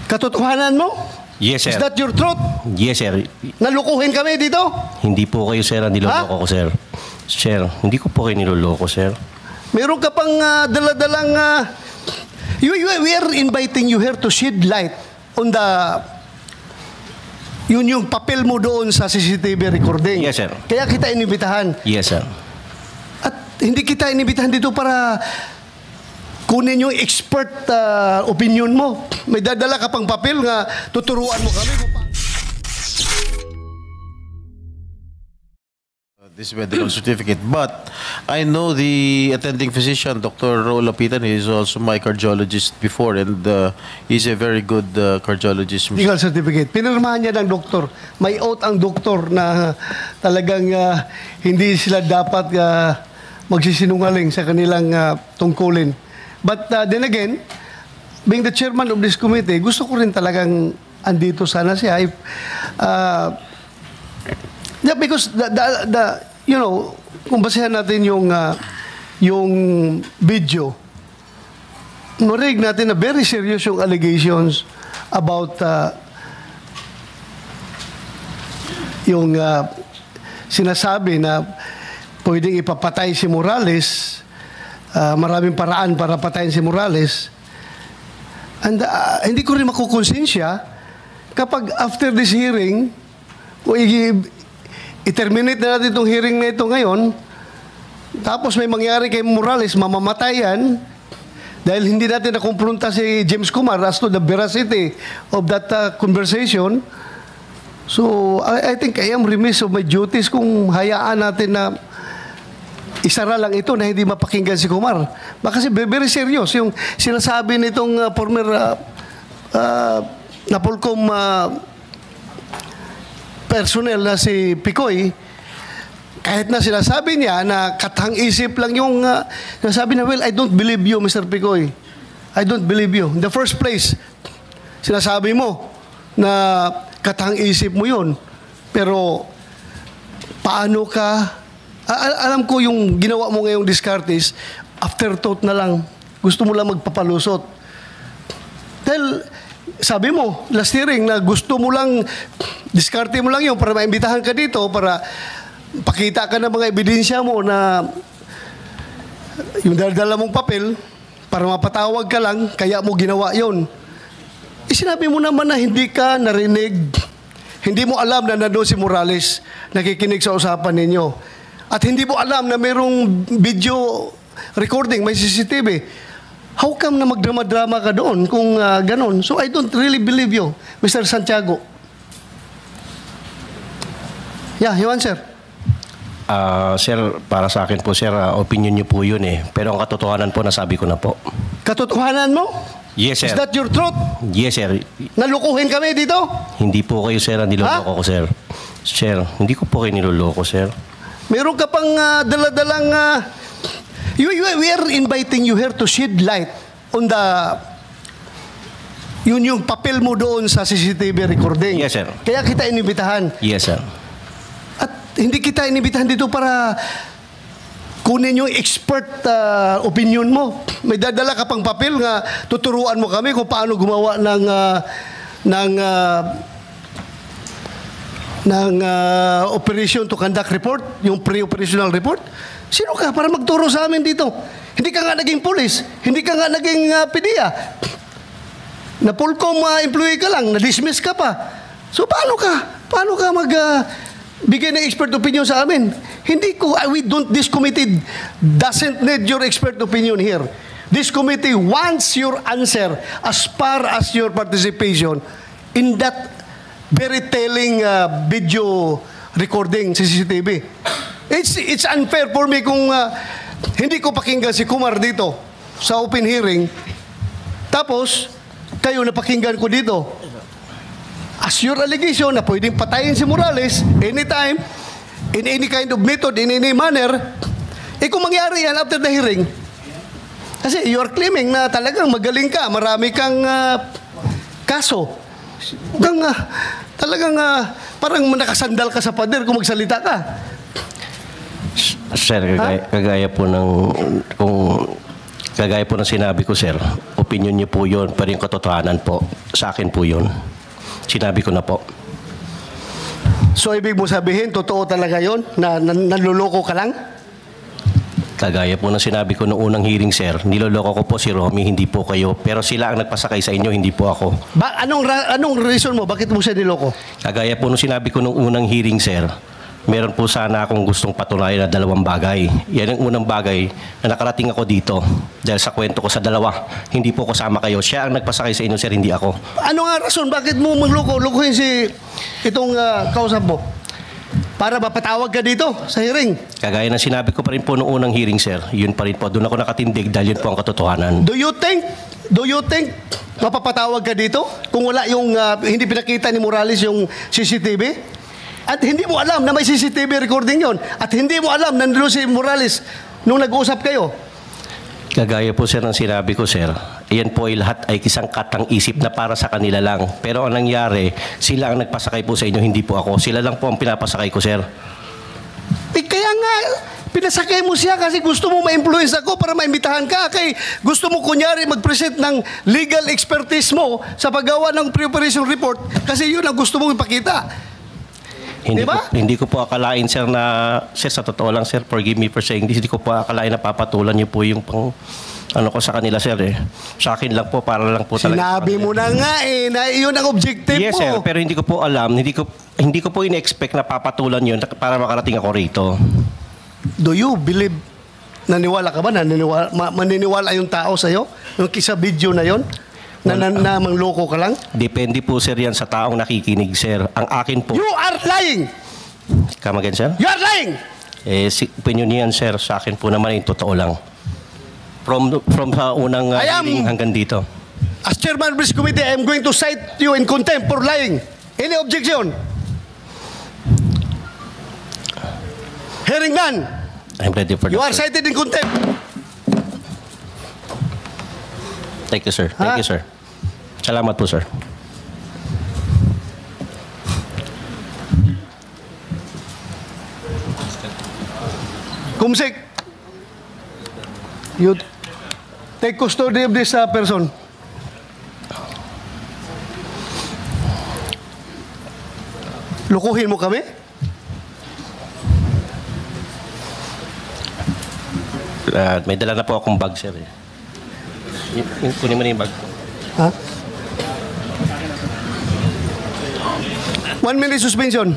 Katotohanan mo? Yes, sir. Is that your truth? Yes, sir. Nalukuhin kami dito? Hindi po kayo, sir, ang niloloko ko, sir. Sir, hindi ko po kayo niloloko, sir. Meron ka pang daladalang... we are inviting you here to shed light on the... Yun yung papel mo doon sa CCTV recording. Yes, sir. Kaya kita inibitahan. Yes, sir. At hindi kita inibitahan dito para kunin yung expert opinion mo. May dadala ka pang papel nga tuturuan mo kami. This medical certificate, but I know the attending physician, Dr. Raul Lapitan. He is also my cardiologist before, and he's a very good cardiologist. Medical certificate. Pinirmahan niya ng doktor. May oath ang doktor na talagang hindi sila dapat magsisinungaling sa kanilang tungkulin. But then again, being the chairman of this committee, gusto ko rin talagang andito sana siya. Yeah, because you know, kung basehan natin yung video, marinig natin na very serious yung allegations about yung sinasabi na pwedeng ipapatay si Morales, maraming paraan para patayin si Morales. And hindi ko rin makukonsensya kapag after this hearing, kung i-terminate na natin itong hearing na ito ngayon, tapos may mangyari kay Morales, mamamatayan, dahil hindi natin nakumpronta si James Kumar as to the veracity of that conversation. So, I think I am remiss of my duties kung hayaan natin na isara lang ito na hindi mapakinggan si Kumar. Kasi very serious yung sinasabi nitong former Napolcom personnel na si Picoy, kahit na sinasabi niya na katang-isip lang yung nasabi na, well, I don't believe you, Mr. Picoy. I don't believe you. In the first place, sinasabi mo na katang-isip mo yun. Pero, paano ka, alam ko yung ginawa mo ngayong discartes, afterthought na lang. Gusto mo lang magpapalusot. Dahil, sabi mo, last hearing, na gusto mo lang, diskarte mo lang yun para maimbitahan ka dito, para pakita ka ng mga ebidensya mo na yung dala mong papel, para mapatawag ka lang, kaya mo ginawa yun. Sinabi mo naman na hindi ka narinig, hindi mo alam na nandun si Morales, nakikinig sa usapan ninyo. At hindi mo alam na mayroong video recording, may CCTV. How come na magdrama-drama ka doon kung ganon? So I don't really believe you, Mr. Santiago. Yeah, you answer. Sir, para sa akin po, sir, opinion niyo po yun eh. Pero ang katotohanan po, nasabi ko na po. Katotohanan mo? Yes, sir. Is that your truth? Yes, sir. Nalukuhin kami dito? Hindi po kayo, sir, ang niloloko ko, sir. Sir, hindi ko po kayo niloloko, sir. Meron ka pang daladalang... we are inviting you here to shed light on the... Yun yung papel mo doon sa CCTV recording. Yes, sir. Kaya kita inibitahan. Yes, sir. At hindi kita inibitahan dito para kunin yung expert opinion mo. May dadala ka pang papel nga tuturuan mo kami kung paano gumawa ng operation to conduct report, yung pre-operational report. Sino ka para magturo sa amin dito? Hindi ka nga naging police, hindi ka nga naging PDEA. Na Polcom employee ka lang, na-dismiss ka pa. So paano ka bigay ng expert opinion sa amin? This committee doesn't need your expert opinion here. This committee wants your answer as far as your participation in that very telling video recording sa CCTV. It's unfair for me kung hindi ko pakinggan si Kumar dito sa open hearing, tapos kayo napakinggan ko dito. As your allegation na pwedeng patayin si Morales anytime, in any kind of method, in any manner, kung mangyari yan after the hearing, kasi you are claiming na talagang magaling ka, marami kang kaso. Talagang parang nakasandal ka sa pader kung magsalita ka. Sir, kagaya po ng kung Kagaya po ng sinabi ko, sir, opinion niyo po yun, pero yung katotohanan po, sa akin po yun. Sinabi ko na po. So, ibig mo sabihin, totoo talaga yon na nanluloko ka lang? Kagaya po ng sinabi ko noong unang hearing, sir, niloloko ko po si Romy, hindi po kayo. Pero sila ang nagpasakay sa inyo, hindi po ako. Anong reason mo? Bakit mo siya niloko? Kagaya po nung sinabi ko noong unang hearing, sir, meron po sana akong gustong patunayan na dalawang bagay. Yan ang unang bagay na nakarating ako dito. Dahil sa kwento ko sa dalawa, hindi po kasama kayo. Siya ang nagpasakay sa inyo, sir, hindi ako. Ano nga rason? Bakit mo magloko? Lukuhin si itong kausap mo? Para mapatawag ka dito sa hearing. Kagaya ng sinabi ko pa rin po noong unang hearing, sir, yun pa rin po. Doon ako nakatindig dahil yun po ang katotohanan. Do you think mapapatawag ka dito kung wala yung hindi pinakita ni Morales yung CCTV? At hindi mo alam na may CCTV recording yon. At hindi mo alam na nandun si Morales nung nag-usap kayo. Kagaya po, sir, ng sinabi ko, sir, iyan po ay lahat ay kisang katang-isip na para sa kanila lang. Pero ang nangyari, sila ang nagpasakay po sa inyo, hindi po ako. Sila lang po ang pinapasakay ko, sir. Kaya nga, pinasakay mo siya kasi gusto mo ma-influence ako para maimbitahan ka. Kay gusto mo kunyari mag-present ng legal expertise mo sa paggawa ng preparation report kasi yun ang gusto mong ipakita. Diba? Hindi ko po akalain, sir, sir, sa totoo lang, sir, forgive me for saying this, hindi ko po akalain na papatulan niyo po yung pang, ko sa kanila, sir, eh. Sa akin lang po, para lang po talaga. Sinabi mo na nga na iyon ang objective mo. Yes, sir, pero hindi ko po alam, hindi ko po in-expect na papatulan yun para makarating ako rito. Do you believe, naniwala ka ba, maniniwala yung tao sa'yo? Yung sa video na yon na mangloko ka lang? Depende po, sir, yan sa taong nakikinig, sir. Ang akin po... You are lying! Come again, sir? You are lying! Opinion niyan, sir. Sa akin po naman yung totoo lang. From sa unang hearing hanggang dito. As chairman of this committee, I am going to cite you in contempt for lying. Any objection? Hearing none. I'm ready for You are that, sir. cited in contempt. Thank you, sir. Thank you, sir. Salamat po, sir. Kumsik, you take custody of this person. Lukuhin mo kami? May dala na po akong bag, sir. Kunin mo na yung bag. Ha? 1 minute suspension.